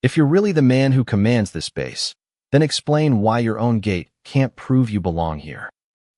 If you're really the man who commands this base, then explain why your own gate can't prove you belong here.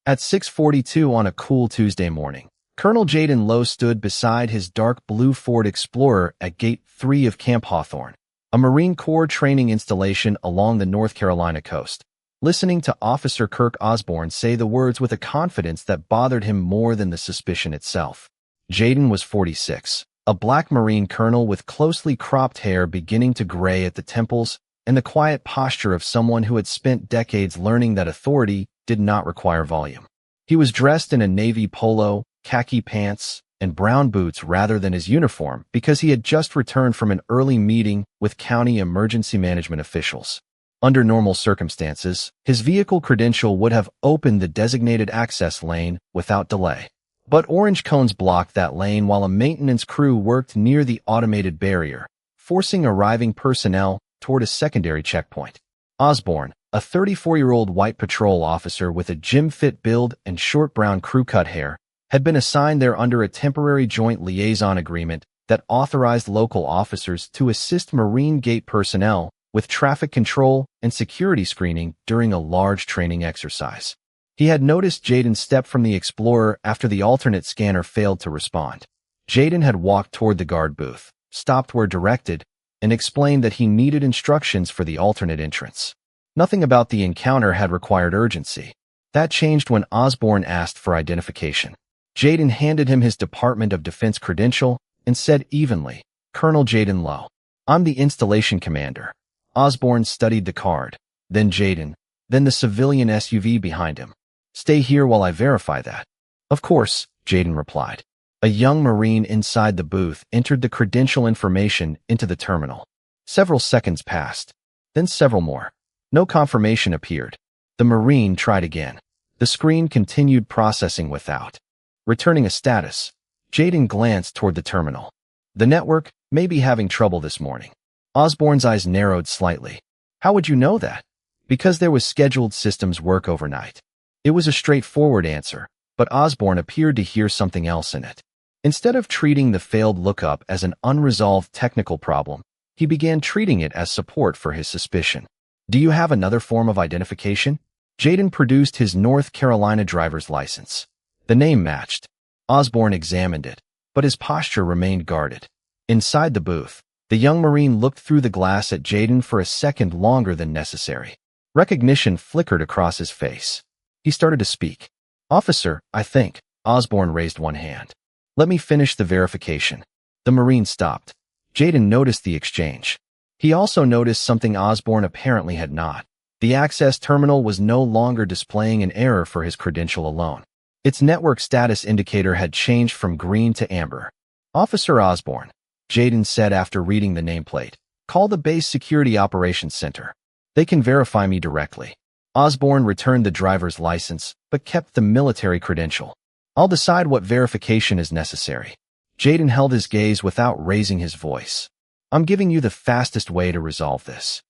At 6:42 on a cool Tuesday morning, Colonel Jaden Lowe stood beside his dark blue Ford Explorer at Gate 3 of Camp Hawthorne, a Marine Corps training installation along the North Carolina coast, listening to Officer Kirk Osborne say the words with a confidence that bothered him more than the suspicion itself. Jaden was 46, a black Marine colonel with closely cropped hair beginning to gray at the temples and the quiet posture of someone who had spent decades learning that authority did not require volume. He was dressed in a navy polo, khaki pants, and brown boots rather than his uniform because he had just returned from an early meeting with county emergency management officials. Under normal circumstances, his vehicle credential would have opened the designated access lane without delay. But orange cones blocked that lane while a maintenance crew worked near the automated barrier, forcing arriving personnel toward a secondary checkpoint. Osborne, a 34-year-old white patrol officer with a gym-fit build and short brown crew-cut hair, had been assigned there under a temporary joint liaison agreement that authorized local officers to assist Marine Gate personnel with traffic control and security screening during a large training exercise. He had noticed Jaden step from the Explorer after the alternate scanner failed to respond. Jaden had walked toward the guard booth, stopped where directed, and explained that he needed instructions for the alternate entrance. Nothing about the encounter had required urgency. That changed when Osborne asked for identification. Jaden handed him his Department of Defense credential and said evenly, "Colonel Jaden Lowe. I'm the installation commander." Osborne studied the card, then Jaden, then the civilian SUV behind him. "Stay here while I verify that." "Of course," Jaden replied. A young Marine inside the booth entered the credential information into the terminal. Several seconds passed, then several more. No confirmation appeared. The Marine tried again. The screen continued processing without returning a status. Jaden glanced toward the terminal. "The network may be having trouble this morning." Osborne's eyes narrowed slightly. "How would you know that?" "Because there was scheduled systems work overnight." It was a straightforward answer, but Osborne appeared to hear something else in it. Instead of treating the failed lookup as an unresolved technical problem, he began treating it as support for his suspicion. "Do you have another form of identification?" Jaden produced his North Carolina driver's license. The name matched. Osborne examined it, but his posture remained guarded. Inside the booth, the young Marine looked through the glass at Jaden for a second longer than necessary. Recognition flickered across his face. He started to speak. "Officer, I think." Osborne raised one hand. "Let me finish the verification." The Marine stopped. Jaden noticed the exchange. He also noticed something Osborne apparently had not. The access terminal was no longer displaying an error for his credential alone. Its network status indicator had changed from green to amber. "Officer Osborne," Jaden said after reading the nameplate, "call the Base Security Operations Center. They can verify me directly." Osborne returned the driver's license, but kept the military credential. "I'll decide what verification is necessary." Jaden held his gaze without raising his voice. "I'm giving you the fastest way to resolve this.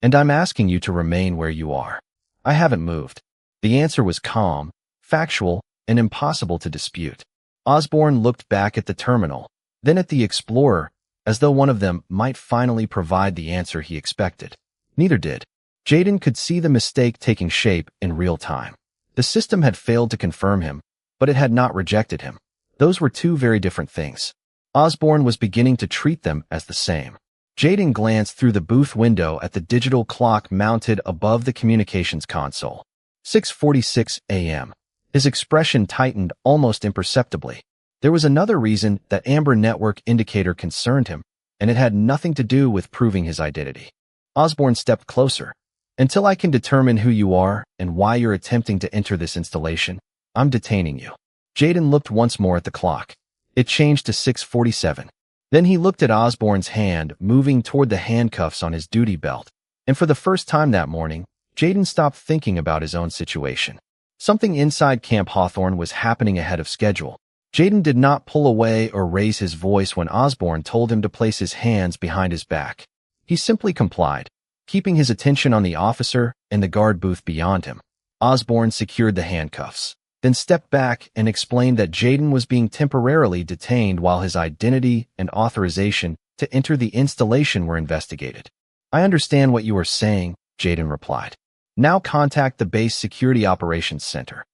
And I'm asking you to remain where you are." "I haven't moved." The answer was calm, factual, and impossible to dispute. Osborne looked back at the terminal, then at the Explorer, as though one of them might finally provide the answer he expected. Neither did. Jaden could see the mistake taking shape in real time. The system had failed to confirm him, but it had not rejected him. Those were two very different things. Osborne was beginning to treat them as the same. Jaden glanced through the booth window at the digital clock mounted above the communications console. 6:46 a.m. His expression tightened almost imperceptibly. There was another reason that amber network indicator concerned him, and it had nothing to do with proving his identity. Osborne stepped closer. "Until I can determine who you are and why you're attempting to enter this installation, I'm detaining you." Jaden looked once more at the clock. It changed to 6:47. Then he looked at Osborne's hand moving toward the handcuffs on his duty belt, and for the first time that morning, Jaden stopped thinking about his own situation. Something inside Camp Hawthorne was happening ahead of schedule. Jaden did not pull away or raise his voice when Osborne told him to place his hands behind his back. He simply complied, keeping his attention on the officer and the guard booth beyond him. Osborne secured the handcuffs, then stepped back and explained that Jaden was being temporarily detained while his identity and authorization to enter the installation were investigated. I understand what you are saying, Jaden replied. Now contact the base security operations center.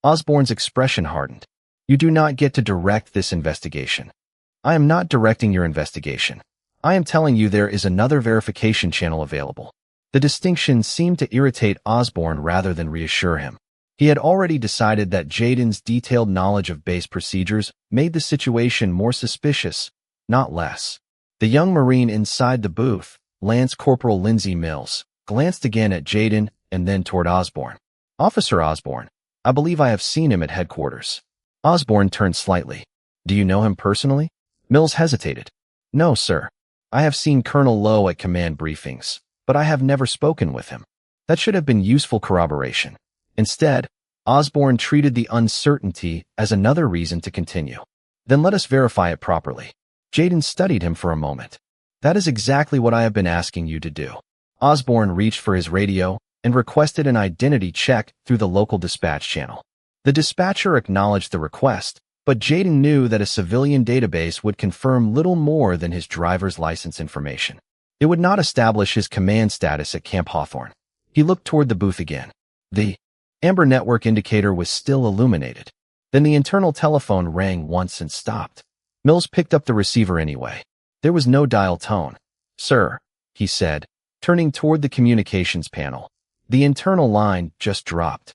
Osborne's expression hardened. You do not get to direct this investigation. I am not directing your investigation. I am telling you there is another verification channel available. The distinction seemed to irritate Osborne rather than reassure him. He had already decided that Jaden's detailed knowledge of base procedures made the situation more suspicious, not less. The young Marine inside the booth, Lance Corporal Lindsay Mills, glanced again at Jaden and then toward Osborne. Officer Osborne, I believe I have seen him at headquarters. Osborne turned slightly. Do you know him personally? Mills hesitated. No, sir. I have seen Colonel Lowe at command briefings, but I have never spoken with him. That should have been useful corroboration. Instead, Osborne treated the uncertainty as another reason to continue. Then let us verify it properly. Jaden studied him for a moment. That is exactly what I have been asking you to do. Osborne reached for his radio and requested an identity check through the local dispatch channel. The dispatcher acknowledged the request, but Jaden knew that a civilian database would confirm little more than his driver's license information. It would not establish his command status at Camp Hawthorne. He looked toward the booth again. The amber network indicator was still illuminated. Then the internal telephone rang once and stopped. Mills picked up the receiver anyway. There was no dial tone. Sir, he said, turning toward the communications panel. The internal line just dropped.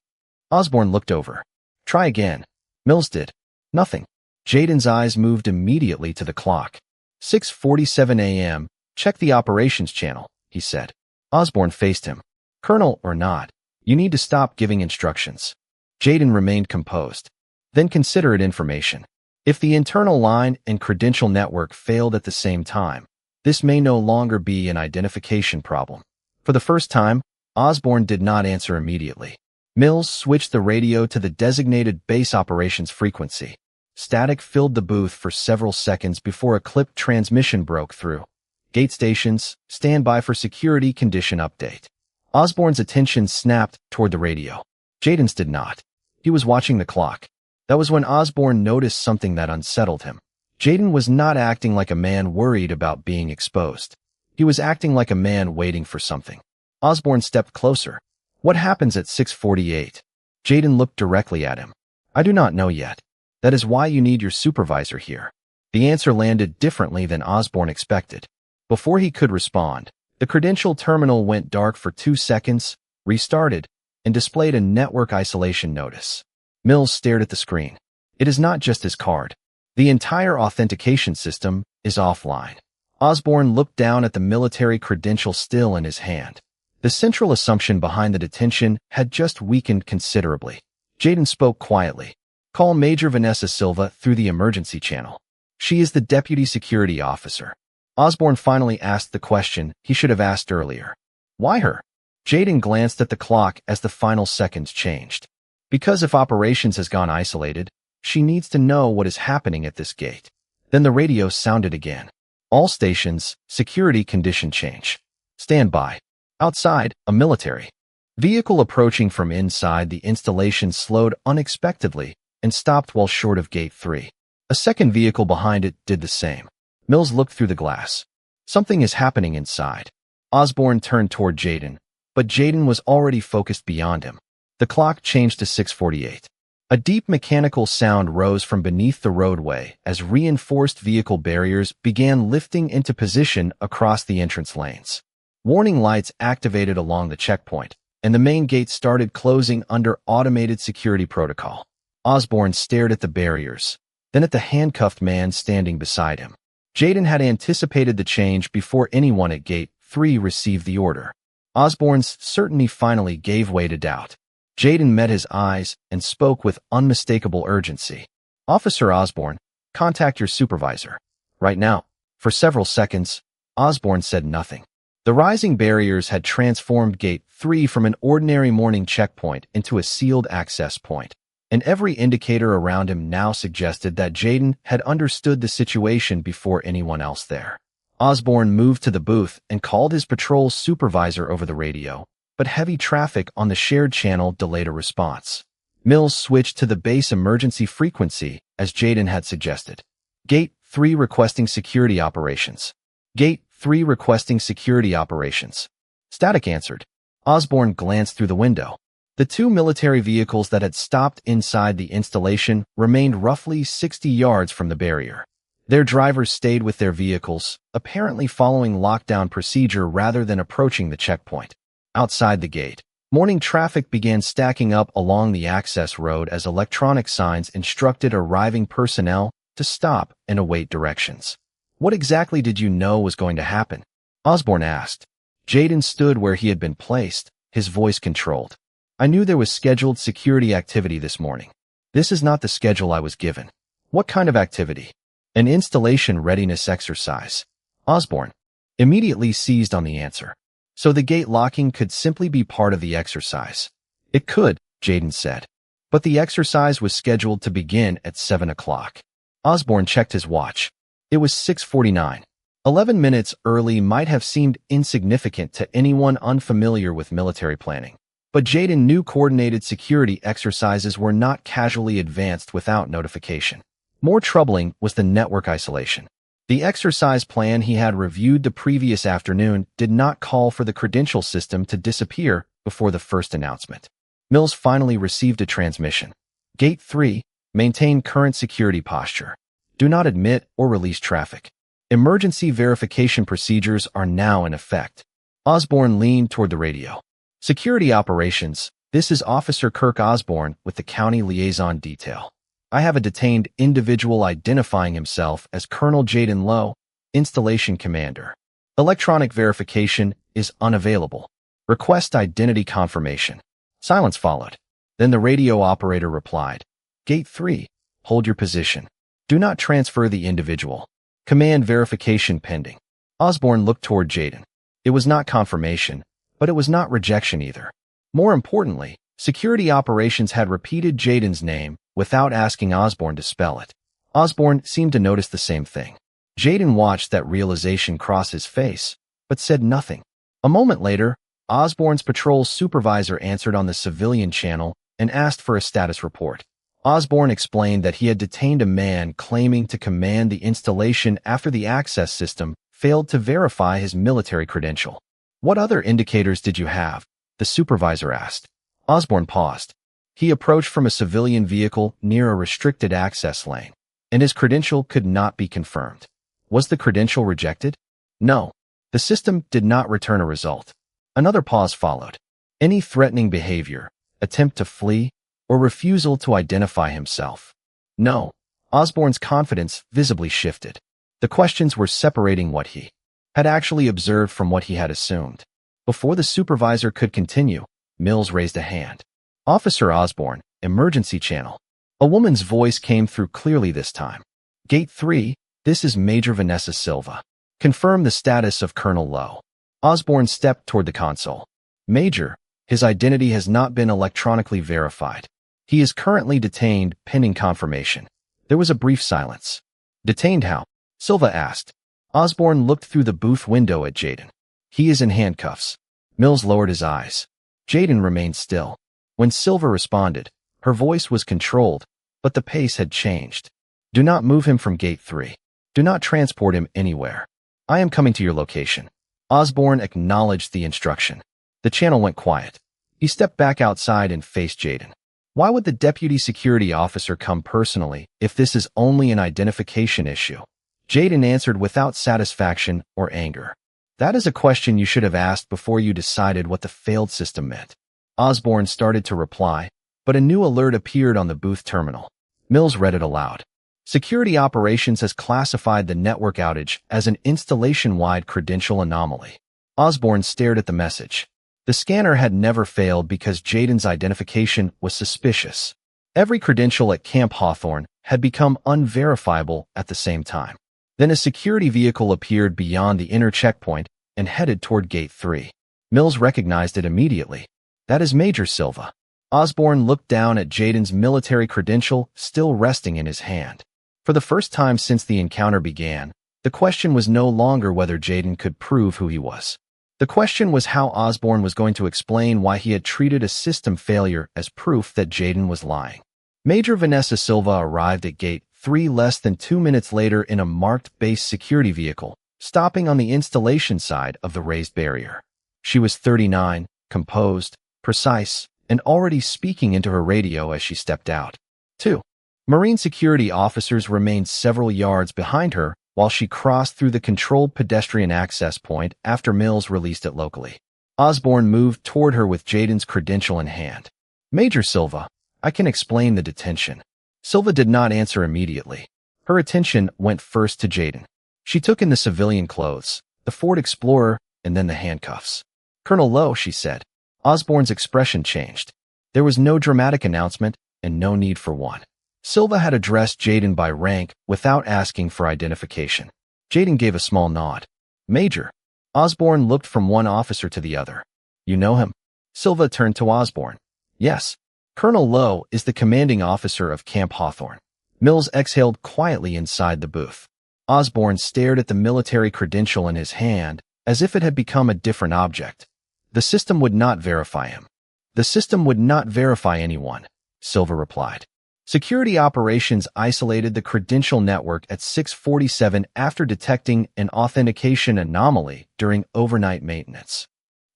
Osborne looked over. Try again. Mills did. Nothing. Jaden's eyes moved immediately to the clock. 6:47 a.m. Check the operations channel, he said. Osborne faced him. Colonel or not, you need to stop giving instructions. Jaden remained composed. Then consider it information. If the internal line and credential network failed at the same time, this may no longer be an identification problem. For the first time, Osborne did not answer immediately. Mills switched the radio to the designated base operations frequency. Static filled the booth for several seconds before a clipped transmission broke through. Gate stations, stand by for security condition update. Osborne's attention snapped toward the radio. Jaden's did not. He was watching the clock. That was when Osborne noticed something that unsettled him. Jaden was not acting like a man worried about being exposed. He was acting like a man waiting for something. Osborne stepped closer. What happens at 6:48? Jaden looked directly at him. I do not know yet. That is why you need your supervisor here. The answer landed differently than Osborne expected. Before he could respond, the credential terminal went dark for 2 seconds, restarted, and displayed a network isolation notice. Mills stared at the screen. It is not just his card. The entire authentication system is offline. Osborne looked down at the military credential still in his hand. The central assumption behind the detention had just weakened considerably. Jaden spoke quietly. Call Major Vanessa Silva through the emergency channel. She is the deputy security officer. Osborne finally asked the question he should have asked earlier. Why her? Jaden glanced at the clock as the final seconds changed. Because if operations has gone isolated, she needs to know what is happening at this gate. Then the radio sounded again. All stations, security condition change. Stand by. Outside, a military vehicle approaching from inside the installation slowed unexpectedly and stopped well short of Gate 3. A second vehicle behind it did the same. Mills looked through the glass. Something is happening inside. Osborne turned toward Jaden, but Jaden was already focused beyond him. The clock changed to 6:48. A deep mechanical sound rose from beneath the roadway as reinforced vehicle barriers began lifting into position across the entrance lanes. Warning lights activated along the checkpoint, and the main gate started closing under automated security protocol. Osborne stared at the barriers, then at the handcuffed man standing beside him. Jaden had anticipated the change before anyone at Gate 3 received the order. Osborne's certainty finally gave way to doubt. Jaden met his eyes and spoke with unmistakable urgency. Officer Osborne, contact your supervisor. Right now. For several seconds, Osborne said nothing. The rising barriers had transformed Gate 3 from an ordinary morning checkpoint into a sealed access point, and every indicator around him now suggested that Jaden had understood the situation before anyone else there. Osborne moved to the booth and called his patrol supervisor over the radio, but heavy traffic on the shared channel delayed a response. Mills switched to the base emergency frequency as Jaden had suggested. Gate 3 requesting security operations. Gate 3 requesting security operations. Static answered. Osborne glanced through the window. The 2 military vehicles that had stopped inside the installation remained roughly 60 yards from the barrier. Their drivers stayed with their vehicles, apparently following lockdown procedure rather than approaching the checkpoint. Outside the gate, morning traffic began stacking up along the access road as electronic signs instructed arriving personnel to stop and await directions. What exactly did you know was going to happen? Osborne asked. Jaden stood where he had been placed, his voice controlled. I knew there was scheduled security activity this morning. This is not the schedule I was given. What kind of activity? An installation readiness exercise. Osborne immediately seized on the answer. So the gate locking could simply be part of the exercise. It could, Jaden said. But the exercise was scheduled to begin at 7 o'clock. Osborne checked his watch. It was 6:49. 11 minutes early might have seemed insignificant to anyone unfamiliar with military planning. But Jaden knew coordinated security exercises were not casually advanced without notification. More troubling was the network isolation. The exercise plan he had reviewed the previous afternoon did not call for the credential system to disappear before the first announcement. Mills finally received a transmission. Gate 3, maintain current security posture. Do not admit or release traffic. Emergency verification procedures are now in effect. Osborne leaned toward the radio. Security operations, this is Officer Kirk Osborne with the County Liaison Detail. I have a detained individual identifying himself as Colonel Jaden Lowe, Installation Commander. Electronic verification is unavailable. Request identity confirmation. Silence followed. Then the radio operator replied, Gate 3, hold your position. Do not transfer the individual. Command verification pending. Osborne looked toward Jaden. It was not confirmation, but it was not rejection either. More importantly, security operations had repeated Jaden's name without asking Osborne to spell it. Osborne seemed to notice the same thing. Jaden watched that realization cross his face, but said nothing. A moment later, Osborne's patrol supervisor answered on the civilian channel and asked for a status report. Osborne explained that he had detained a man claiming to command the installation after the access system failed to verify his military credential. What other indicators did you have? The supervisor asked. Osborne paused. He approached from a civilian vehicle near a restricted access lane, and his credential could not be confirmed. Was the credential rejected? No. The system did not return a result. Another pause followed. Any threatening behavior, attempt to flee, or refusal to identify himself? No. Osborne's confidence visibly shifted. The questions were separating what he had actually observed from what he had assumed. Before the supervisor could continue, Mills raised a hand. Officer Osborne, emergency channel. A woman's voice came through clearly this time. Gate 3, this is Major Vanessa Silva. Confirm the status of Colonel Lowe. Osborne stepped toward the console. Major, his identity has not been electronically verified. He is currently detained, pending confirmation. There was a brief silence. Detained how? Silva asked. Osborne looked through the booth window at Jaden. He is in handcuffs. Mills lowered his eyes. Jaden remained still. When Silva responded, her voice was controlled, but the pace had changed. Do not move him from Gate 3. Do not transport him anywhere. I am coming to your location. Osborne acknowledged the instruction. The channel went quiet. He stepped back outside and faced Jaden. Why would the deputy security officer come personally if this is only an identification issue? Jaden answered without satisfaction or anger. That is a question you should have asked before you decided what the failed system meant. Osborne started to reply, but a new alert appeared on the booth terminal. Mills read it aloud. Security Operations has classified the network outage as an installation-wide credential anomaly. Osborne stared at the message. The scanner had never failed because Jaden's identification was suspicious. Every credential at Camp Hawthorne had become unverifiable at the same time. Then a security vehicle appeared beyond the inner checkpoint and headed toward Gate 3. Mills recognized it immediately. That is Major Silva. Osborne looked down at Jaden's military credential still resting in his hand. For the first time since the encounter began, the question was no longer whether Jaden could prove who he was. The question was how Osborne was going to explain why he had treated a system failure as proof that Jaden was lying. Major Vanessa Silva arrived at Gate 3 less than 2 minutes later in a marked base security vehicle, stopping on the installation side of the raised barrier. She was 39, composed, precise, and already speaking into her radio as she stepped out. 2. Marine security officers remained several yards behind her while she crossed through the controlled pedestrian access point after Mills released it locally. Osborne moved toward her with Jaden's credential in hand. "Major Silva, I can explain the detention." Silva did not answer immediately. Her attention went first to Jaden. She took in the civilian clothes, the Ford Explorer, and then the handcuffs. "Colonel Lowe," she said. Osborne's expression changed. There was no dramatic announcement and no need for one. Silva had addressed Jaden by rank without asking for identification. Jaden gave a small nod. "Major." Osborne looked from one officer to the other. "You know him?" Silva turned to Osborne. "Yes. Colonel Lowe is the commanding officer of Camp Hawthorne." Mills exhaled quietly inside the booth. Osborne stared at the military credential in his hand as if it had become a different object. "The system would not verify him." "The system would not verify anyone," Silva replied. Security operations isolated the credential network at 6:47 after detecting an authentication anomaly during overnight maintenance.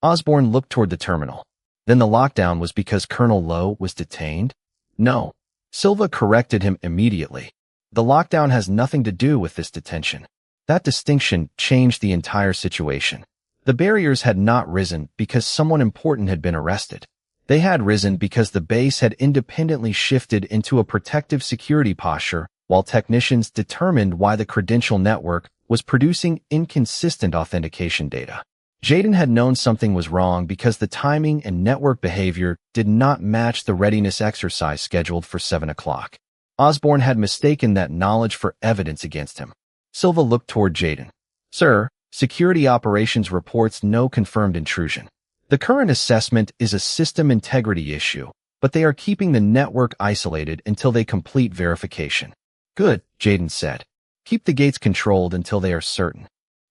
Osborne looked toward the terminal. Then the lockdown was because Colonel Lowe was detained? No. Silva corrected him immediately. The lockdown has nothing to do with this detention. That distinction changed the entire situation. The barriers had not risen because someone important had been arrested. They had risen because the base had independently shifted into a protective security posture while technicians determined why the credential network was producing inconsistent authentication data. Jaden had known something was wrong because the timing and network behavior did not match the readiness exercise scheduled for 7 o'clock. Osborne had mistaken that knowledge for evidence against him. Silva looked toward Jaden. "Sir, security operations reports no confirmed intrusion. The current assessment is a system integrity issue, but they are keeping the network isolated until they complete verification." "Good," Jaden said. "Keep the gates controlled until they are certain."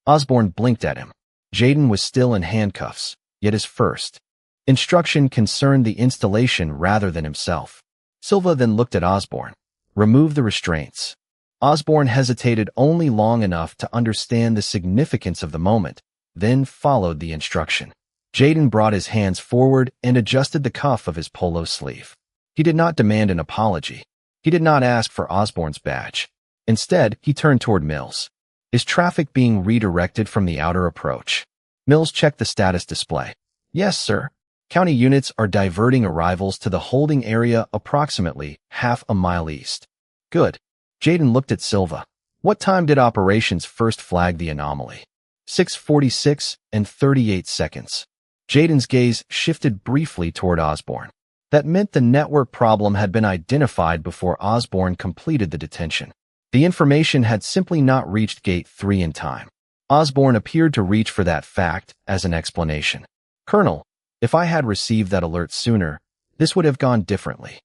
Osborne blinked at him. Jaden was still in handcuffs, yet his first instruction concerned the installation rather than himself. Silva then looked at Osborne. "Remove the restraints." Osborne hesitated only long enough to understand the significance of the moment, then followed the instruction. Jaden brought his hands forward and adjusted the cuff of his polo sleeve. He did not demand an apology. He did not ask for Osborne's badge. Instead, he turned toward Mills. "Is traffic being redirected from the outer approach?" Mills checked the status display. "Yes, sir. County units are diverting arrivals to the holding area approximately half a mile east." "Good." Jaden looked at Silva. "What time did operations first flag the anomaly?" 6:46 and 38 seconds. Jaden's gaze shifted briefly toward Osborne. That meant the network problem had been identified before Osborne completed the detention. The information had simply not reached Gate 3 in time. Osborne appeared to reach for that fact as an explanation. "Colonel, if I had received that alert sooner, this would have gone differently."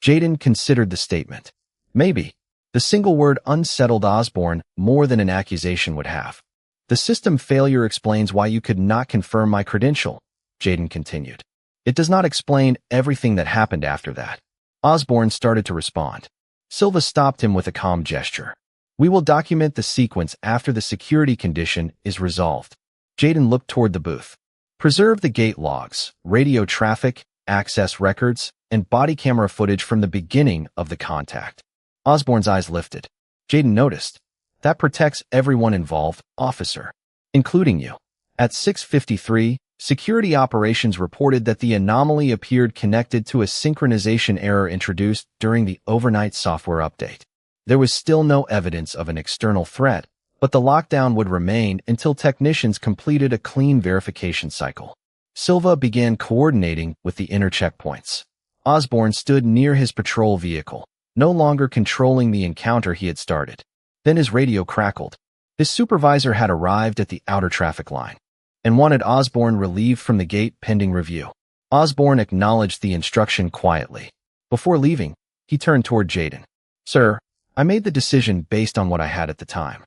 Jaden considered the statement. Maybe. The single word unsettled Osborne more than an accusation would have. "The system failure explains why you could not confirm my credential," Jaden continued. "It does not explain everything that happened after that." Osborne started to respond. Silva stopped him with a calm gesture. "We will document the sequence after the security condition is resolved." Jaden looked toward the booth. "Preserve the gate logs, radio traffic, access records, and body camera footage from the beginning of the contact." Osborne's eyes lifted. Jaden noticed. "That protects everyone involved, officer, including you." At 6:53, security operations reported that the anomaly appeared connected to a synchronization error introduced during the overnight software update. There was still no evidence of an external threat, but the lockdown would remain until technicians completed a clean verification cycle. Silva began coordinating with the inner checkpoints. Osborne stood near his patrol vehicle, no longer controlling the encounter he had started. Then his radio crackled. His supervisor had arrived at the outer traffic line and wanted Osborne relieved from the gate pending review. Osborne acknowledged the instruction quietly. Before leaving, he turned toward Jaden. "Sir, I made the decision based on what I had at the time."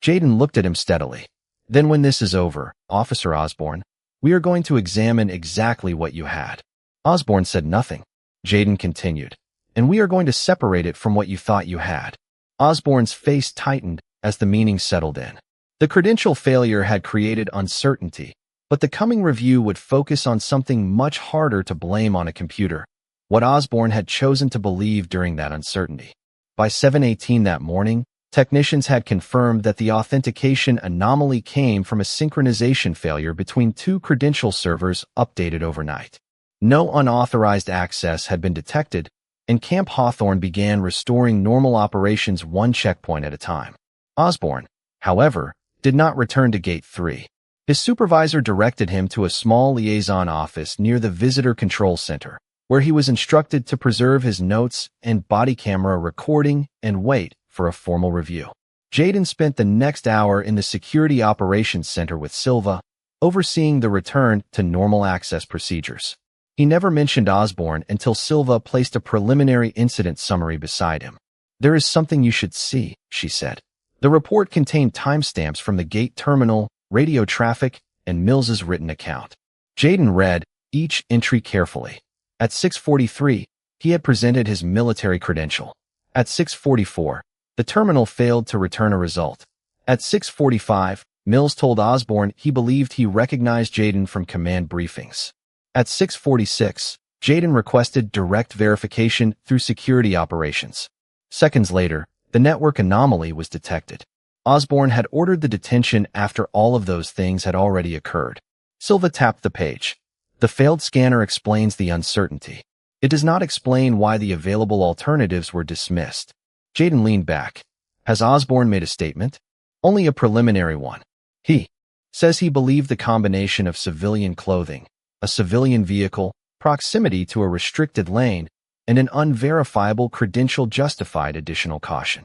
Jaden looked at him steadily. "Then when this is over, Officer Osborne, we are going to examine exactly what you had." Osborne said nothing. Jaden continued. "And we are going to separate it from what you thought you had." Osborne's face tightened as the meaning settled in. The credential failure had created uncertainty, but the coming review would focus on something much harder to blame on a computer, what Osborne had chosen to believe during that uncertainty. By 7:18 that morning, technicians had confirmed that the authentication anomaly came from a synchronization failure between two credential servers updated overnight. No unauthorized access had been detected, and Camp Hawthorne began restoring normal operations one checkpoint at a time. Osborne, however, did not return to Gate 3. His supervisor directed him to a small liaison office near the Visitor Control Center, where he was instructed to preserve his notes and body camera recording and wait for a formal review. Jaden spent the next hour in the Security Operations Center with Silva, overseeing the return to normal access procedures. He never mentioned Osborne until Silva placed a preliminary incident summary beside him. "There is something you should see," she said. The report contained timestamps from the gate terminal, radio traffic, and Mills's written account. Jaden read each entry carefully. At 6:43, he had presented his military credential. At 6:44, the terminal failed to return a result. At 6:45, Mills told Osborne he believed he recognized Jaden from command briefings. At 6:46, Jaden requested direct verification through security operations. Seconds later, the network anomaly was detected. Osborne had ordered the detention after all of those things had already occurred. Silva tapped the page. The failed scanner explains the uncertainty. It does not explain why the available alternatives were dismissed. Jaden leaned back. Has Osborne made a statement? Only a preliminary one. He says he believed the combination of civilian clothing, a civilian vehicle, proximity to a restricted lane, and an unverifiable credential justified additional caution.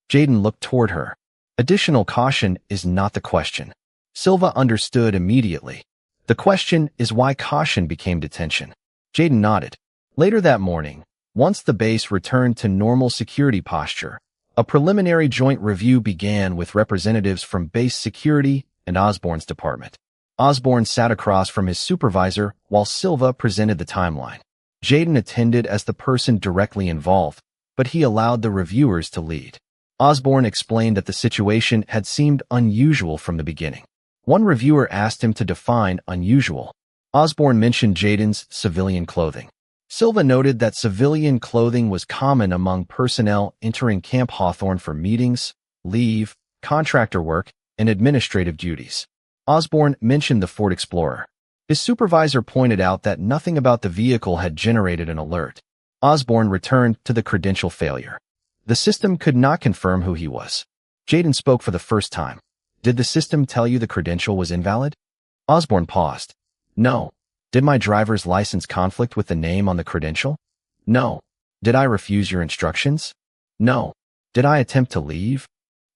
Jaden looked toward her. Additional caution is not the question. Silva understood immediately. The question is why caution became detention. Jaden nodded. Later that morning, once the base returned to normal security posture, a preliminary joint review began with representatives from base security and Osborne's department. Osborne sat across from his supervisor while Silva presented the timeline. Jaden attended as the person directly involved, but he allowed the reviewers to lead. Osborne explained that the situation had seemed unusual from the beginning. One reviewer asked him to define unusual. Osborne mentioned Jaden's civilian clothing. Silva noted that civilian clothing was common among personnel entering Camp Hawthorne for meetings, leave, contractor work, and administrative duties. Osborne mentioned the Ford Explorer. His supervisor pointed out that nothing about the vehicle had generated an alert. Osborne returned to the credential failure. The system could not confirm who he was. Jaden spoke for the first time. Did the system tell you the credential was invalid? Osborne paused. No. Did my driver's license conflict with the name on the credential? No. Did I refuse your instructions? No. Did I attempt to leave?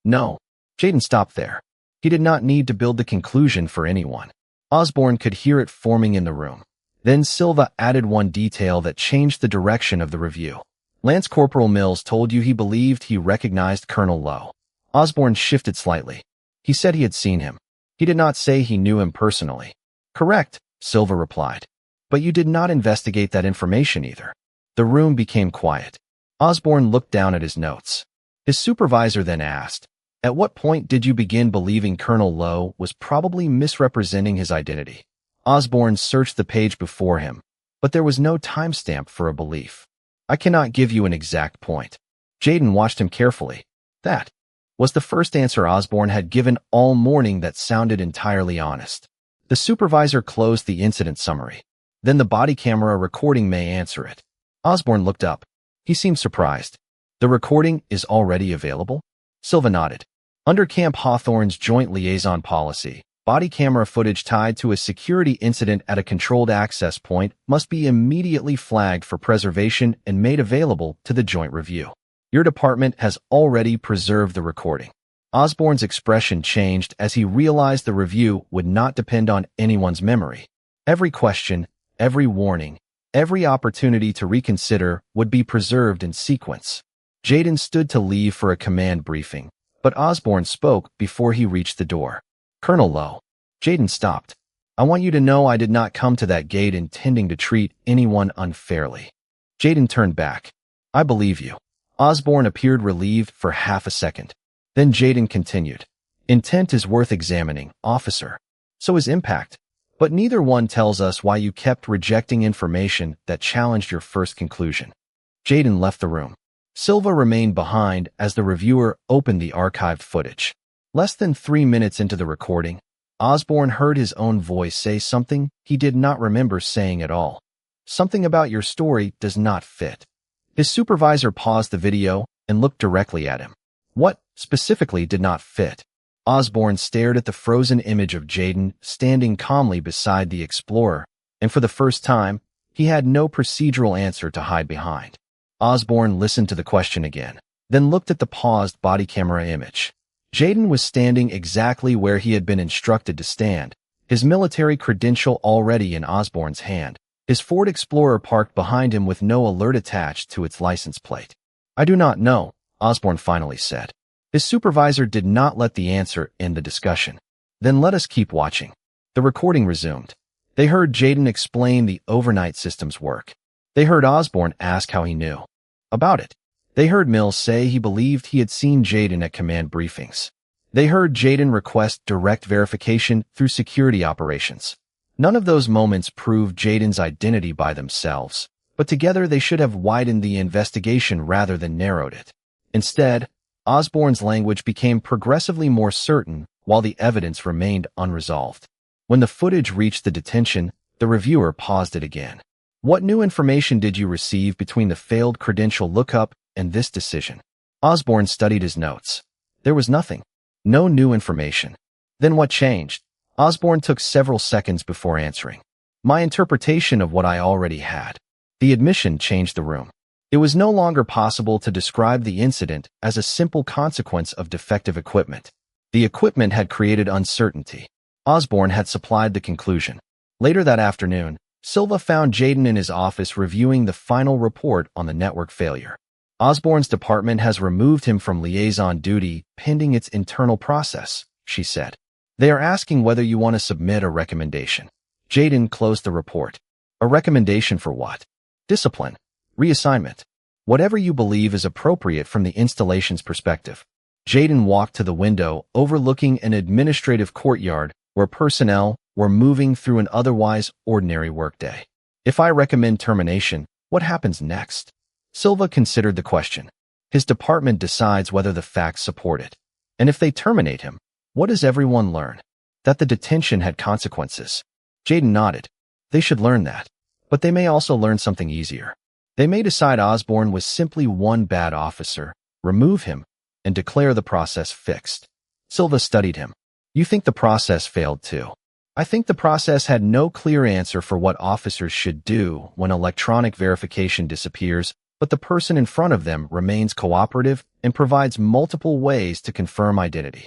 No. Jaden stopped there. He did not need to build the conclusion for anyone. Osborne could hear it forming in the room. Then Silva added one detail that changed the direction of the review. Lance Corporal Mills told you he believed he recognized Colonel Lowe. Osborne shifted slightly. He said he had seen him. He did not say he knew him personally. Correct, Silva replied. But you did not investigate that information either. The room became quiet. Osborne looked down at his notes. His supervisor then asked, "At what point did you begin believing Colonel Lowe was probably misrepresenting his identity?" Osborne searched the page before him, but there was no timestamp for a belief. "I cannot give you an exact point." Jaden watched him carefully. That was the first answer Osborne had given all morning that sounded entirely honest. The supervisor closed the incident summary. Then the body camera recording may answer it. Osborne looked up. He seemed surprised. "The recording is already available?" Silva nodded. Under Camp Hawthorne's joint liaison policy, body camera footage tied to a security incident at a controlled access point must be immediately flagged for preservation and made available to the joint review. Your department has already preserved the recording. Osborne's expression changed as he realized the review would not depend on anyone's memory. Every question, every warning, every opportunity to reconsider would be preserved in sequence. Jaden stood to leave for a command briefing, but Osborne spoke before he reached the door. "Colonel Lowe." Jaden stopped. "I want you to know I did not come to that gate intending to treat anyone unfairly." Jaden turned back. "I believe you." Osborne appeared relieved for half a second. Then Jaden continued. Intent is worth examining, officer. So is impact. But neither one tells us why you kept rejecting information that challenged your first conclusion. Jaden left the room. Silva remained behind as the reviewer opened the archived footage. Less than 3 minutes into the recording, Osborne heard his own voice say something he did not remember saying at all. Something about your story does not fit. His supervisor paused the video and looked directly at him. What, specifically, did not fit? Osborne stared at the frozen image of Jaden standing calmly beside the explorer, and for the first time, he had no procedural answer to hide behind. Osborne listened to the question again, then looked at the paused body camera image. Jaden was standing exactly where he had been instructed to stand, his military credential already in Osborne's hand, his Ford Explorer parked behind him with no alert attached to its license plate. I do not know, Osborne finally said. His supervisor did not let the answer end the discussion. Then let us keep watching. The recording resumed. They heard Jaden explain the overnight system's work. They heard Osborne ask how he knew about it. They heard Mills say he believed he had seen Jaden at command briefings. They heard Jaden request direct verification through security operations. None of those moments proved Jaden's identity by themselves, but together they should have widened the investigation rather than narrowed it. Instead, Osborne's language became progressively more certain while the evidence remained unresolved. When the footage reached the detention, the reviewer paused it again. What new information did you receive between the failed credential lookup and this decision? Osborne studied his notes. There was nothing. No new information. Then what changed? Osborne took several seconds before answering. My interpretation of what I already had. The admission changed the room. It was no longer possible to describe the incident as a simple consequence of defective equipment. The equipment had created uncertainty. Osborne had supplied the conclusion. Later that afternoon, Silva found Jaden in his office reviewing the final report on the network failure. Osborne's department has removed him from liaison duty pending its internal process, she said. They are asking whether you want to submit a recommendation. Jaden closed the report. A recommendation for what? Discipline. Reassignment. Whatever you believe is appropriate from the installation's perspective. Jaden walked to the window overlooking an administrative courtyard where personnel were moving through an otherwise ordinary workday. If I recommend termination, what happens next? Silva considered the question. His department decides whether the facts support it. And if they terminate him, what does everyone learn? That the detention had consequences. Jaden nodded. They should learn that. But they may also learn something easier. They may decide Osborne was simply one bad officer, remove him, and declare the process fixed. Silva studied him. You think the process failed too? I think the process had no clear answer for what officers should do when electronic verification disappears, but the person in front of them remains cooperative and provides multiple ways to confirm identity.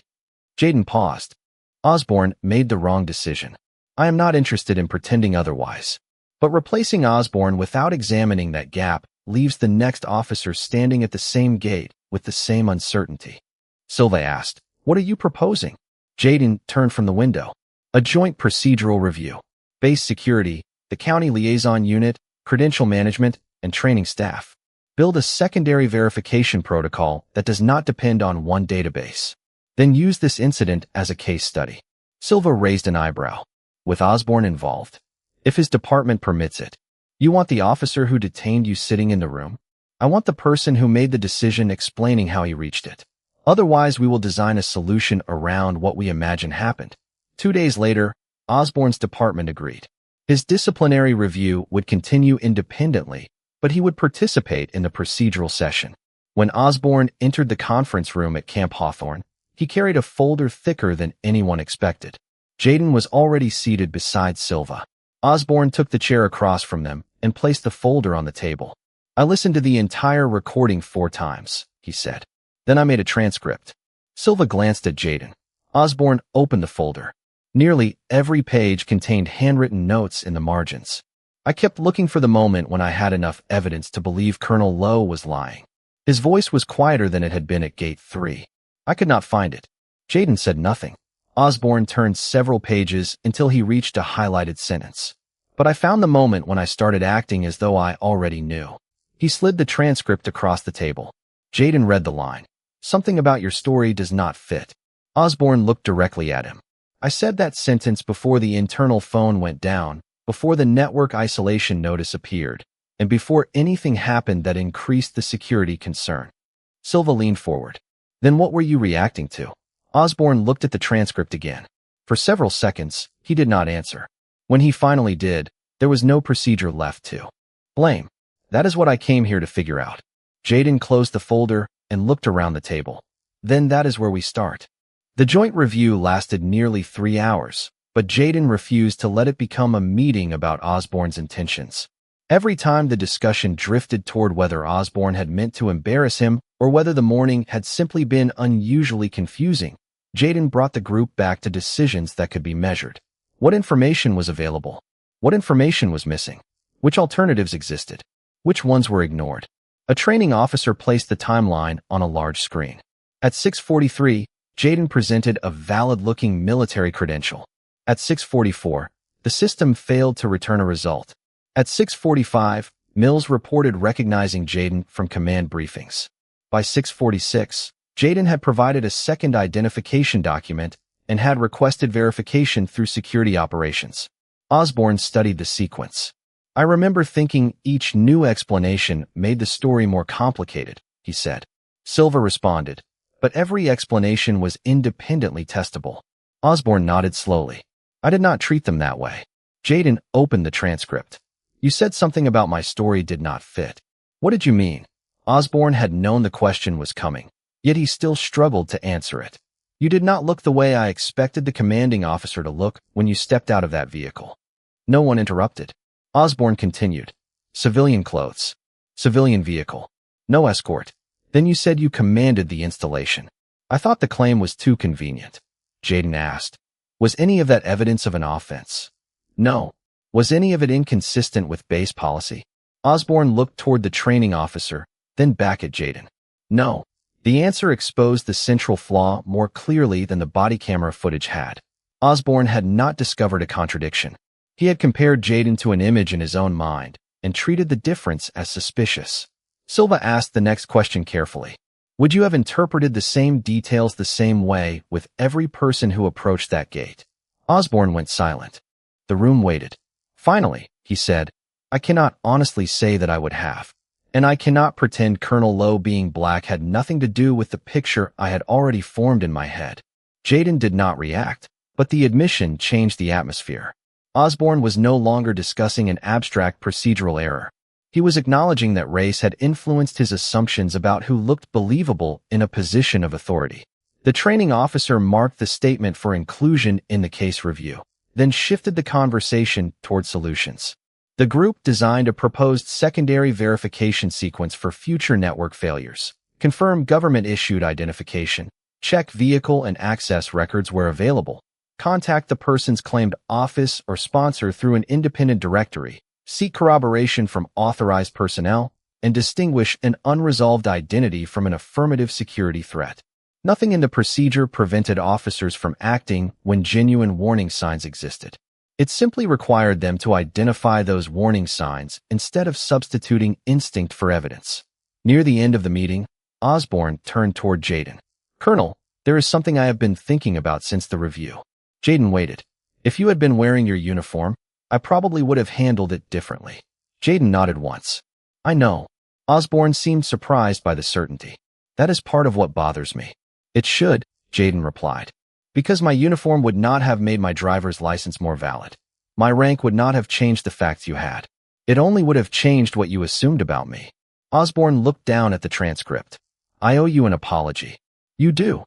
Jaden paused. Osborne made the wrong decision. I am not interested in pretending otherwise. But replacing Osborne without examining that gap leaves the next officer standing at the same gate with the same uncertainty. Silva asked, what are you proposing? Jaden turned from the window. A joint procedural review. Base security, the county liaison unit, credential management, and training staff. Build a secondary verification protocol that does not depend on one database. Then use this incident as a case study. Silva raised an eyebrow. With Osborne involved. If his department permits it. You want the officer who detained you sitting in the room? I want the person who made the decision explaining how he reached it. Otherwise, we will design a solution around what we imagine happened. 2 days later, Osborne's department agreed. His disciplinary review would continue independently, but he would participate in the procedural session. When Osborne entered the conference room at Camp Hawthorne, he carried a folder thicker than anyone expected. Jaden was already seated beside Silva. Osborne took the chair across from them and placed the folder on the table. I listened to the entire recording 4 times, he said. Then I made a transcript. Silva glanced at Jaden. Osborne opened the folder. Nearly every page contained handwritten notes in the margins. I kept looking for the moment when I had enough evidence to believe Colonel Lowe was lying. His voice was quieter than it had been at Gate 3. I could not find it. Jaden said nothing. Osborne turned several pages until he reached a highlighted sentence. But I found the moment when I started acting as though I already knew. He slid the transcript across the table. Jaden read the line. Something about your story does not fit. Osborne looked directly at him. I said that sentence before the internal phone went down, before the network isolation notice appeared, and before anything happened that increased the security concern. Silva leaned forward. Then what were you reacting to? Osborne looked at the transcript again. For several seconds, he did not answer. When he finally did, there was no procedure left to blame. That is what I came here to figure out. Jaden closed the folder and looked around the table. Then that is where we start. The joint review lasted nearly 3 hours, but Jaden refused to let it become a meeting about Osborne's intentions. Every time the discussion drifted toward whether Osborne had meant to embarrass him or whether the morning had simply been unusually confusing, Jaden brought the group back to decisions that could be measured. What information was available? What information was missing? Which alternatives existed? Which ones were ignored? A training officer placed the timeline on a large screen. At 6:43, Jaden presented a valid-looking military credential. At 6:44, the system failed to return a result. At 6:45, Mills reported recognizing Jaden from command briefings. By 6:46, Jaden had provided a second identification document and had requested verification through security operations. Osborne studied the sequence. I remember thinking each new explanation made the story more complicated, he said. Silva responded, but every explanation was independently testable. Osborne nodded slowly. I did not treat them that way. Jaden opened the transcript. You said something about my story did not fit. What did you mean? Osborne had known the question was coming, yet he still struggled to answer it. You did not look the way I expected the commanding officer to look when you stepped out of that vehicle. No one interrupted. Osborne continued. Civilian clothes. Civilian vehicle. No escort. Then you said you commanded the installation. I thought the claim was too convenient. Jaden asked. Was any of that evidence of an offense? No. Was any of it inconsistent with base policy? Osborne looked toward the training officer, then back at Jaden. No. The answer exposed the central flaw more clearly than the body camera footage had. Osborne had not discovered a contradiction. He had compared Jaden to an image in his own mind and treated the difference as suspicious. Silva asked the next question carefully. Would you have interpreted the same details the same way with every person who approached that gate? Osborne went silent. The room waited. Finally, he said, I cannot honestly say that I would have. And I cannot pretend Colonel Lowe being black had nothing to do with the picture I had already formed in my head. Jaden did not react, but the admission changed the atmosphere. Osborne was no longer discussing an abstract procedural error. He was acknowledging that race had influenced his assumptions about who looked believable in a position of authority. The training officer marked the statement for inclusion in the case review, then shifted the conversation toward solutions. The group designed a proposed secondary verification sequence for future network failures, confirm government-issued identification, check vehicle and access records where available, contact the person's claimed office or sponsor through an independent directory, seek corroboration from authorized personnel, and distinguish an unresolved identity from an affirmative security threat. Nothing in the procedure prevented officers from acting when genuine warning signs existed. It simply required them to identify those warning signs instead of substituting instinct for evidence. Near the end of the meeting, Osborne turned toward Jaden. Colonel, there is something I have been thinking about since the review. Jaden waited. If you had been wearing your uniform, I probably would have handled it differently. Jaden nodded once. I know. Osborne seemed surprised by the certainty. That is part of what bothers me. It should, Jaden replied. Because my uniform would not have made my driver's license more valid. My rank would not have changed the facts you had. It only would have changed what you assumed about me. Osborne looked down at the transcript. I owe you an apology. You do,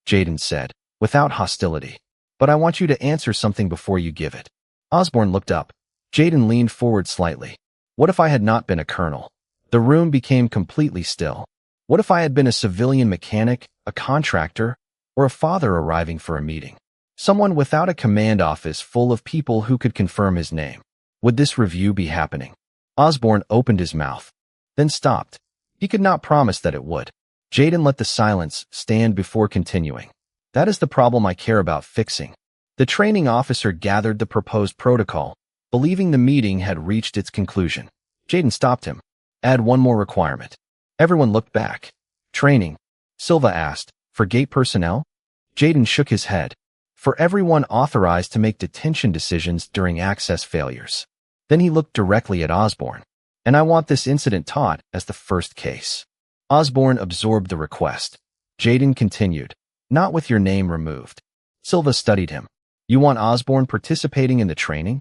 Jaden said, without hostility. But I want you to answer something before you give it. Osborne looked up. Jaden leaned forward slightly. What if I had not been a colonel? The room became completely still. What if I had been a civilian mechanic, a contractor, or a father arriving for a meeting? Someone without a command office full of people who could confirm his name. Would this review be happening? Osborne opened his mouth, then stopped. He could not promise that it would. Jaden let the silence stand before continuing. That is the problem I care about fixing. The training officer gathered the proposed protocol, believing the meeting had reached its conclusion. Jaden stopped him. Add one more requirement. Everyone looked back. Training, Silva asked, for gate personnel? Jaden shook his head. For everyone authorized to make detention decisions during access failures. Then he looked directly at Osborne. And I want this incident taught as the first case. Osborne absorbed the request. Jaden continued. Not with your name removed. Silva studied him. You want Osborne participating in the training?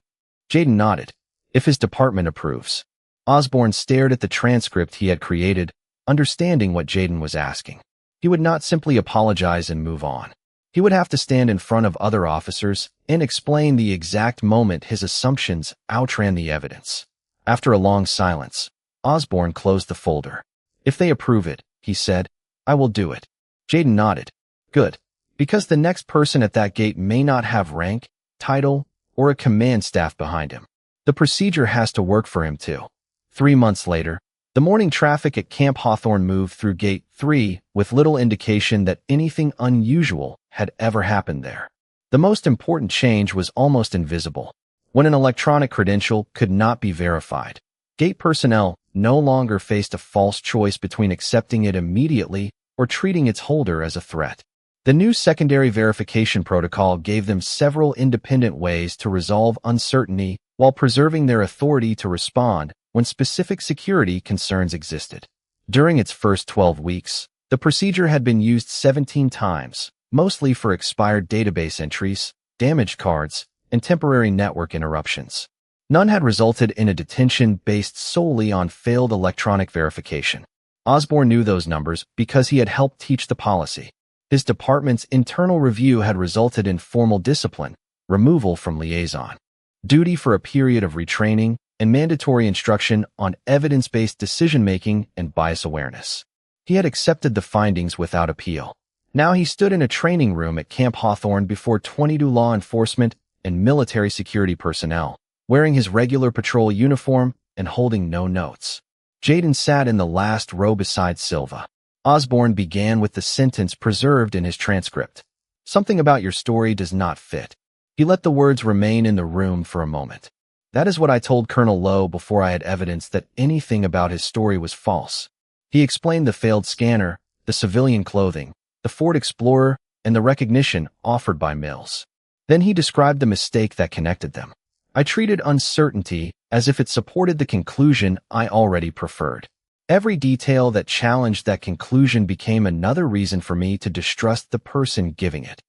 Jaden nodded. If his department approves. Osborne stared at the transcript he had created, understanding what Jaden was asking. He would not simply apologize and move on. He would have to stand in front of other officers and explain the exact moment his assumptions outran the evidence. After a long silence, Osborne closed the folder. If they approve it, he said, I will do it. Jaden nodded. Good. Because the next person at that gate may not have rank, title, or a command staff behind him. The procedure has to work for him too. 3 months later, the morning traffic at Camp Hawthorne moved through Gate 3 with little indication that anything unusual had ever happened there. The most important change was almost invisible. When an electronic credential could not be verified, gate personnel no longer faced a false choice between accepting it immediately or treating its holder as a threat. The new secondary verification protocol gave them several independent ways to resolve uncertainty while preserving their authority to respond when specific security concerns existed. During its first 12 weeks, the procedure had been used 17 times, mostly for expired database entries, damaged cards, and temporary network interruptions. None had resulted in a detention based solely on failed electronic verification. Osborne knew those numbers because he had helped teach the policy. His department's internal review had resulted in formal discipline, removal from liaison, duty for a period of retraining, and mandatory instruction on evidence-based decision-making and bias awareness. He had accepted the findings without appeal. Now he stood in a training room at Camp Hawthorne before 22 law enforcement and military security personnel, wearing his regular patrol uniform and holding no notes. Jaden sat in the last row beside Silva. Osborne began with the sentence preserved in his transcript. Something about your story does not fit. He let the words remain in the room for a moment. That is what I told Colonel Lowe before I had evidence that anything about his story was false. He explained the failed scanner, the civilian clothing, the Ford Explorer, and the recognition offered by Mills. Then he described the mistake that connected them. I treated uncertainty as if it supported the conclusion I already preferred. Every detail that challenged that conclusion became another reason for me to distrust the person giving it.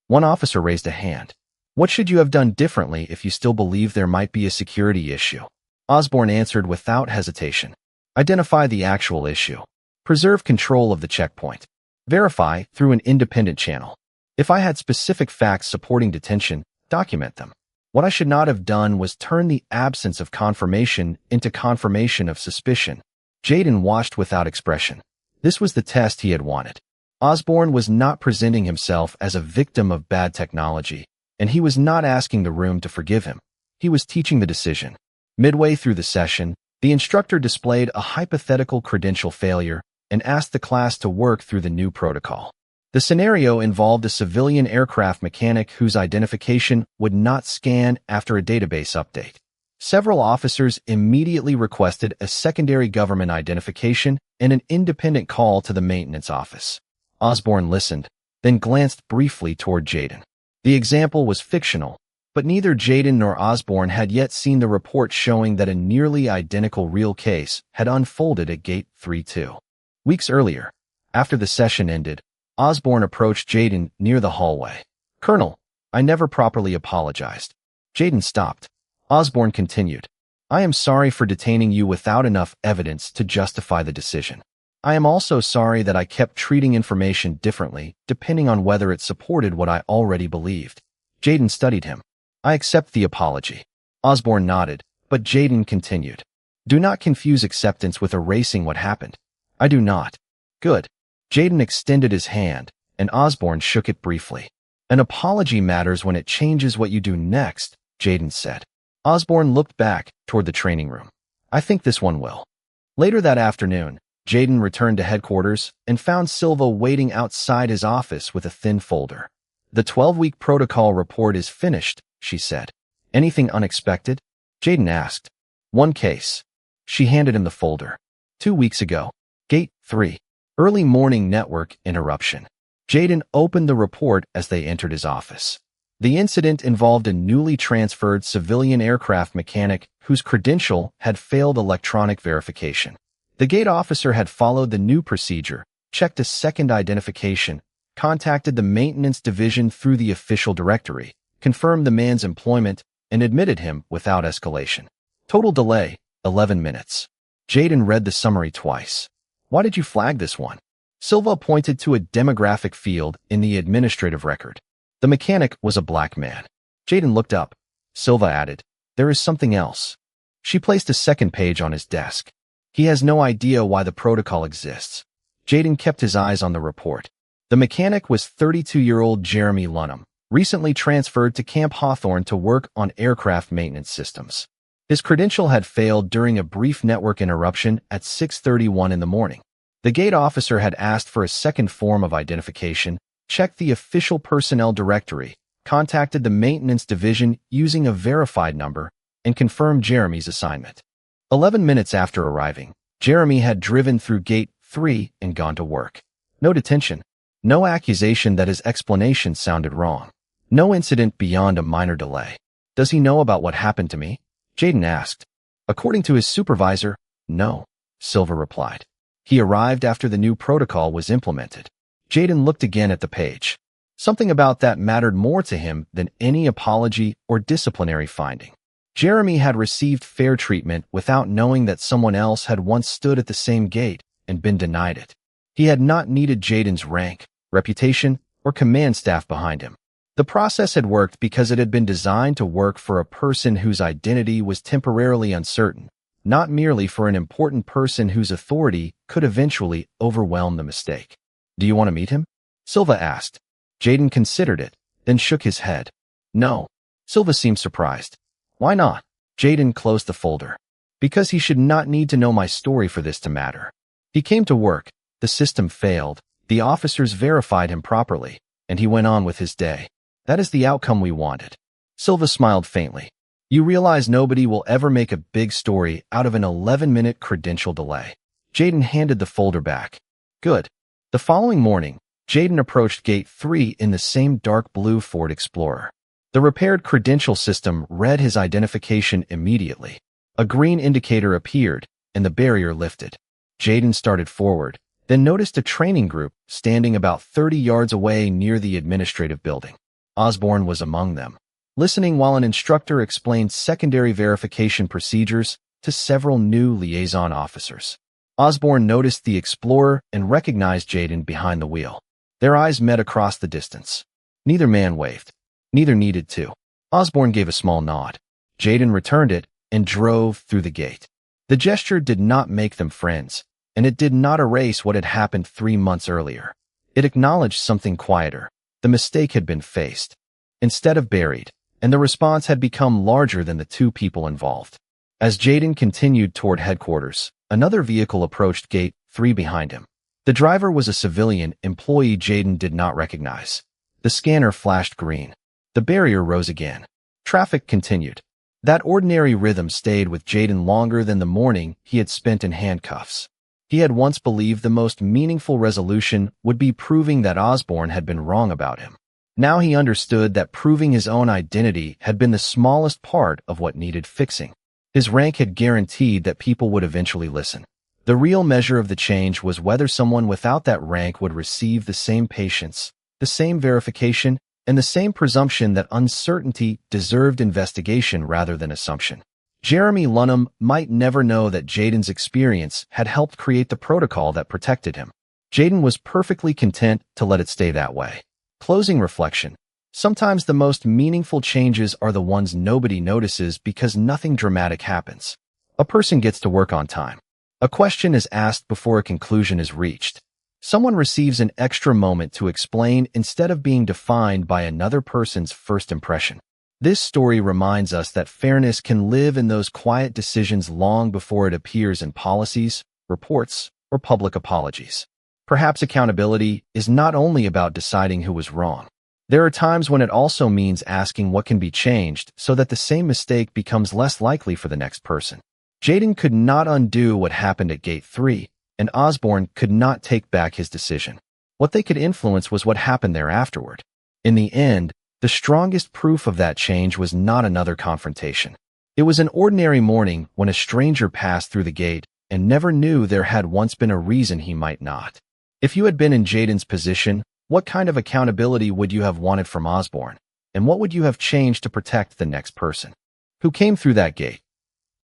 One officer raised a hand. What should you have done differently if you still believe there might be a security issue? Osborne answered without hesitation. Identify the actual issue. Preserve control of the checkpoint. Verify through an independent channel. If I had specific facts supporting detention, document them. What I should not have done was turn the absence of confirmation into confirmation of suspicion. Jaden watched without expression. This was the test he had wanted. Osborne was not presenting himself as a victim of bad technology, and he was not asking the room to forgive him. He was teaching the decision. Midway through the session, the instructor displayed a hypothetical credential failure and asked the class to work through the new protocol. The scenario involved a civilian aircraft mechanic whose identification would not scan after a database update. Several officers immediately requested a secondary government identification and an independent call to the maintenance office. Osborne listened, then glanced briefly toward Jaden. The example was fictional, but neither Jaden nor Osborne had yet seen the report showing that a nearly identical real case had unfolded at Gate 3-2. Weeks earlier, after the session ended, Osborne approached Jaden near the hallway. Colonel, I never properly apologized. Jaden stopped. Osborne continued. I am sorry for detaining you without enough evidence to justify the decision. I am also sorry that I kept treating information differently depending on whether it supported what I already believed. Jaden studied him. I accept the apology. Osborne nodded, but Jaden continued. Do not confuse acceptance with erasing what happened. I do not. Good. Jaden extended his hand, and Osborne shook it briefly. An apology matters when it changes what you do next, Jaden said. Osborne looked back toward the training room. I think this one will. Later that afternoon, Jaden returned to headquarters and found Silva waiting outside his office with a thin folder. The 12-week protocol report is finished, she said. Anything unexpected? Jaden asked. One case. She handed him the folder. 2 weeks ago. Gate 3. Early morning network interruption. Jaden opened the report as they entered his office. The incident involved a newly transferred civilian aircraft mechanic whose credential had failed electronic verification. The gate officer had followed the new procedure, checked a second identification, contacted the maintenance division through the official directory, confirmed the man's employment, and admitted him without escalation. Total delay, 11 minutes. Jaden read the summary twice. Why did you flag this one? Silva pointed to a demographic field in the administrative record. The mechanic was a black man. Jaden looked up. Silva added, there is something else. She placed a second page on his desk. He has no idea why the protocol exists. Jaden kept his eyes on the report. The mechanic was 32-year-old Jeremy Lunham, recently transferred to Camp Hawthorne to work on aircraft maintenance systems. His credential had failed during a brief network interruption at 6:31 in the morning. The gate officer had asked for a second form of identification, checked the official personnel directory, contacted the maintenance division using a verified number, and confirmed Jeremy's assignment. 11 minutes after arriving, Jeremy had driven through Gate 3 and gone to work. No detention. No accusation that his explanation sounded wrong. No incident beyond a minor delay. Does he know about what happened to me? Jaden asked. According to his supervisor, no, Silva replied. He arrived after the new protocol was implemented. Jaden looked again at the page. Something about that mattered more to him than any apology or disciplinary finding. Jeremy had received fair treatment without knowing that someone else had once stood at the same gate and been denied it. He had not needed Jaden's rank, reputation, or command staff behind him. The process had worked because it had been designed to work for a person whose identity was temporarily uncertain, not merely for an important person whose authority could eventually overwhelm the mistake. Do you want to meet him? Silva asked. Jaden considered it, then shook his head. No. Silva seemed surprised. Why not? Jaden closed the folder. Because he should not need to know my story for this to matter. He came to work, the system failed, the officers verified him properly, and he went on with his day. That is the outcome we wanted. Silva smiled faintly. You realize nobody will ever make a big story out of an 11-minute credential delay. Jaden handed the folder back. Good. The following morning, Jaden approached Gate 3 in the same dark blue Ford Explorer. The repaired credential system read his identification immediately. A green indicator appeared, and the barrier lifted. Jaden started forward, then noticed a training group standing about 30 yards away near the administrative building. Osborne was among them, listening while an instructor explained secondary verification procedures to several new liaison officers. Osborne noticed the Explorer and recognized Jaden behind the wheel. Their eyes met across the distance. Neither man waved. Neither needed to. Osborne gave a small nod. Jaden returned it and drove through the gate. The gesture did not make them friends, and it did not erase what had happened 3 months earlier. It acknowledged something quieter. The mistake had been faced, instead of buried, and the response had become larger than the two people involved. As Jaden continued toward headquarters, another vehicle approached Gate 3 behind him. The driver was a civilian employee Jaden did not recognize. The scanner flashed green. The barrier rose again. Traffic continued. That ordinary rhythm stayed with Jaden longer than the morning he had spent in handcuffs. He had once believed the most meaningful resolution would be proving that Osborne had been wrong about him. Now he understood that proving his own identity had been the smallest part of what needed fixing. His rank had guaranteed that people would eventually listen. The real measure of the change was whether someone without that rank would receive the same patience, the same verification, and the same presumption that uncertainty deserved investigation rather than assumption. Jeremy Lunham might never know that Jaden's experience had helped create the protocol that protected him. Jaden was perfectly content to let it stay that way. Closing reflection. Sometimes the most meaningful changes are the ones nobody notices because nothing dramatic happens. A person gets to work on time. A question is asked before a conclusion is reached. Someone receives an extra moment to explain instead of being defined by another person's first impression. This story reminds us that fairness can live in those quiet decisions long before it appears in policies, reports, or public apologies. Perhaps accountability is not only about deciding who was wrong. There are times when it also means asking what can be changed so that the same mistake becomes less likely for the next person. Jaden could not undo what happened at Gate 3, and Osborne could not take back his decision. What they could influence was what happened there afterward. In the end, the strongest proof of that change was not another confrontation. It was an ordinary morning when a stranger passed through the gate and never knew there had once been a reason he might not. If you had been in Jaden's position, what kind of accountability would you have wanted from Osborne? And what would you have changed to protect the next person who came through that gate?